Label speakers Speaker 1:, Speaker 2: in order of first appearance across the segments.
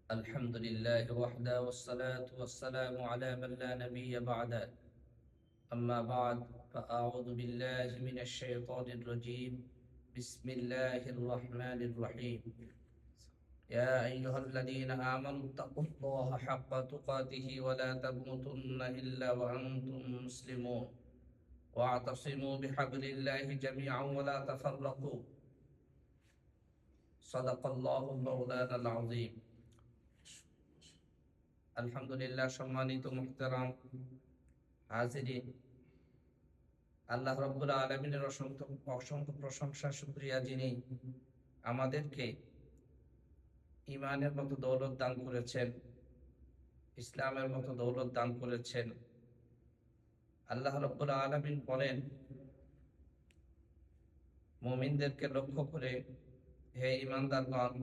Speaker 1: الحمد لله وحده والصلاة والسلام على من لا نبي بعده. أما بعد فأعوذ بالله من الشيطان الرجيم. بسم الله الرحمن الرحيم. يا أيها الذين آمنوا اتقوا الله حق تقاته ولا تموتن إلا وأنتم مسلمون واعتصموا بحبل الله جميعا ولا تفرقوا. صدق الله مولانا العظيم. আলহামদুলিল্লাহ, সম্মানিত মুহতারাম হাজিরিন, আল্লাহ রাব্বুল আলামিনের অসংখ্য অসংখ্য প্রশংসা শুকরিয়া, যিনি আমাদেরকে ঈমানের মতো দৌলত দান করেছেন, ইসলামের মতো দৌলত দান করেছেন। আল্লাহ রাব্বুল আলামিন বলেন মুমিনদেরকে লক্ষ্য করে, হে ঈমানদারগণ,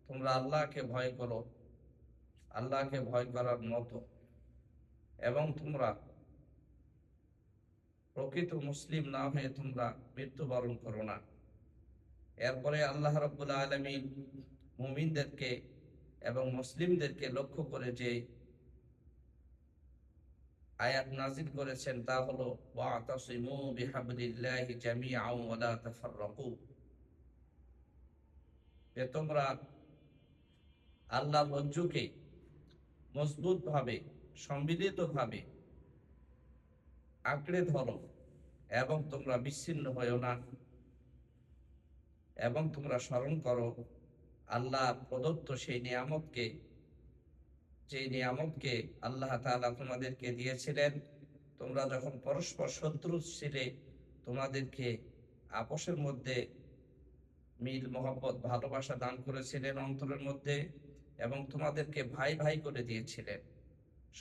Speaker 1: তোমরা আল্লাহকে ভয় করো, আল্লাহকে ভয় করার মতো, এবং তোমরা প্রকৃত মুসলিম না হয়ে তোমরা মৃত্যুবরণ করো না। এরপরে আল্লাহ রাব্বুল আলামিন মুমিনদেরকে এবং মুসলিমদেরকে লক্ষ্য করে যে আয়াত নাজিল করেছেন তা হলো ওয়াতাসিমু বিহাবলিল্লাহি জামিআন ওয়া লা তাফাররাকু, যে তোমরা আল্লাহর রজ্জুকে মজবুতভাবে, সম্মিলিতভাবে আঁকড়ে ধরো এবং তোমরা বিচ্ছিন্ন হয়েও না, এবং তোমরা স্মরণ করো আল্লাহ প্রদত্ত সেই নিয়ামতকে, যে নিয়ামতকে আল্লাহ তাআলা তোমাদেরকে দিয়েছিলেন। তোমরা যখন পরস্পর শত্রু ছিলে, তোমাদেরকে আপসের মধ্যে মিল, মহব্বত, ভালোবাসা দান করেছিলেন অন্তরের মধ্যে, এবং তোমাদেরকে ভাই ভাই করে দিয়েছিলেন।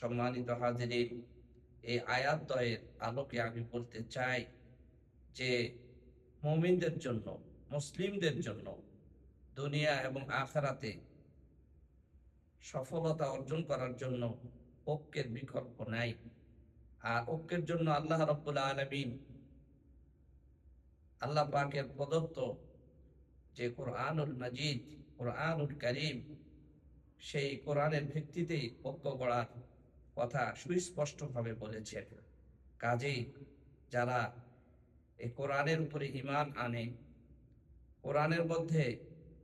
Speaker 1: সম্মানিত হাজিরিন, এই আয়াতদ্বয়ের আলোকে আমি বলতে চাই যে মুমিনদের জন্য, মুসলিমদের জন্য দুনিয়া এবং আখিরাতে সফলতা অর্জন করার জন্য ঐক্যের বিকল্প নাই। আর ঐক্যের জন্য আল্লাহ রাব্বুল আলামিন, আল্লাহ পাকের প্রদত্ত যে কোরআনুল মাজিদ, কোরআনুল কারীম, সেই কোরআনের ভিত্তিতেই ঐক্য গড়ার কথা সুস্পষ্টভাবে বলেছেন। কাজেই যারা এই কোরআনের উপরে ঈমান আনে, কোরআনের মধ্যে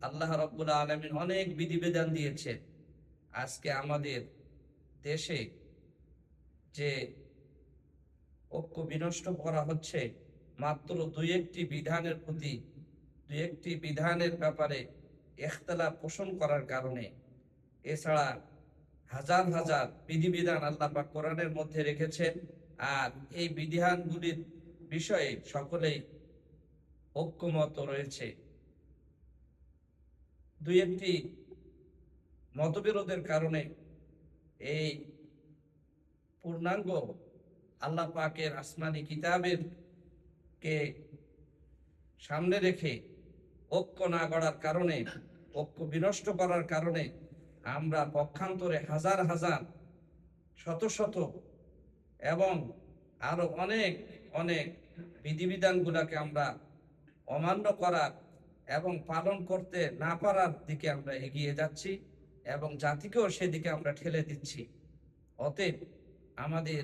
Speaker 1: আল্লাহ রাব্বুল আলামিন অনেক বিধিবিধান দিয়েছেন। আজকে আমাদের দেশে যে ঐক্য বিনষ্ট করা হচ্ছে, মাত্র দুই একটি বিধানের প্রতি, দুই একটি বিধানের ব্যাপারে ইখতিলাফ পোষণ করার কারণে। এছাড়া হাজার হাজার বিধিবিধান আল্লাহ পাক কোরআনের মধ্যে রেখেছেন, আর এই বিধানগুলির বিষয়ে সকলেই ঐক্যমত রয়েছে। দুই একটি মতবিরোধের কারণে এই পূর্ণাঙ্গ আল্লাহ পাকের আসমানি কিতাবের কে সামনে রেখে ঐক্য না গড়ার কারণে, ঐক্য বিনষ্ট করার কারণে আমরা পক্ষান্তরে হাজার হাজার, শত শত এবং আরো অনেক অনেক বিধিবিধানগুলোকে আমরা অমান্য করার এবং পালন করতে না পারার দিকে আমরা এগিয়ে যাচ্ছি, এবং জাতিকেও সেদিকে আমরা ঠেলে দিচ্ছি। অতএব আমাদের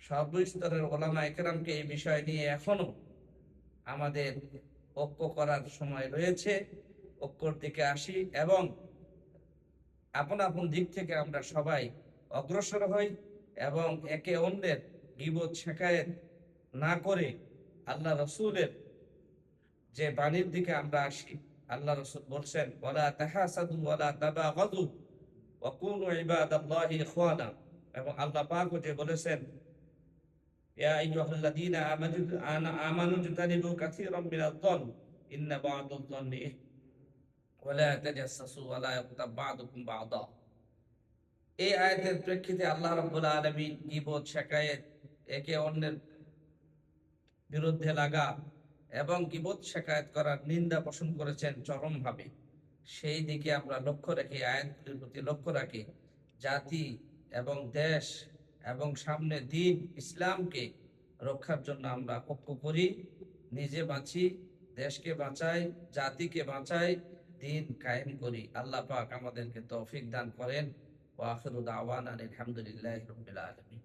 Speaker 1: সর্বস্তরের ওলামা একরামকে এই বিষয় নিয়ে এখনো আমাদের ঐক্য করার সময় রয়েছে। ঐক্যর দিকে আসি এবং আপন আপন দিক থেকে আমরা সবাই অগ্রসর হই, এবং একে অন্যের গীবত শিকায়েত না করে আল্লাহ রাসূলের যে বাণীর দিকে আমরা আসি। আল্লাহ রাসূল বলছেন, ওয়ালা তাহাসাদু ওয়ালা তাবাগাদু ওয়া কুনু ইবাদাল্লাহি ইখওয়ানা, এবং আল্লাহ পাকও যে বলেছেন, ইয়া আইয়ুহাল্লাযীনা আমানু ইজতানিবু কাসীরাম মিনায-যন্ন ইন্না বা'দায-যন্নি ওয়ালা তাজাসসু ওয়ালা ইয়াগতাব বা'দুকুম বা'দা। এই আয়াতের প্রেক্ষিতে আল্লাহ রাব্বুল আলামিন গীবত, শিকায়েত, একে অন্যের বিরুদ্ধে লাগা এবং গীবত শিকায়েত করার নিন্দা পোষণ করেছেন চরমভাবে। সেই দিকে আমরা লক্ষ্য রেখে, আয়াতগুলির প্রতি লক্ষ্য রাখি, জাতি এবং দেশ এবং সামনে দিন ইসলামকে রক্ষার জন্য আমরা ঐক্য করি, নিজে বাঁচি, দেশকে বাঁচাই, জাতিকে বাঁচাই, দিন কায়েম করি। আল্লাহ পাক আমাদেরকে তৌফিক দান করেন। ওয়া আখিরু দাওয়ানা আলহামদুলিল্লাহি রাব্বিল আলামিন।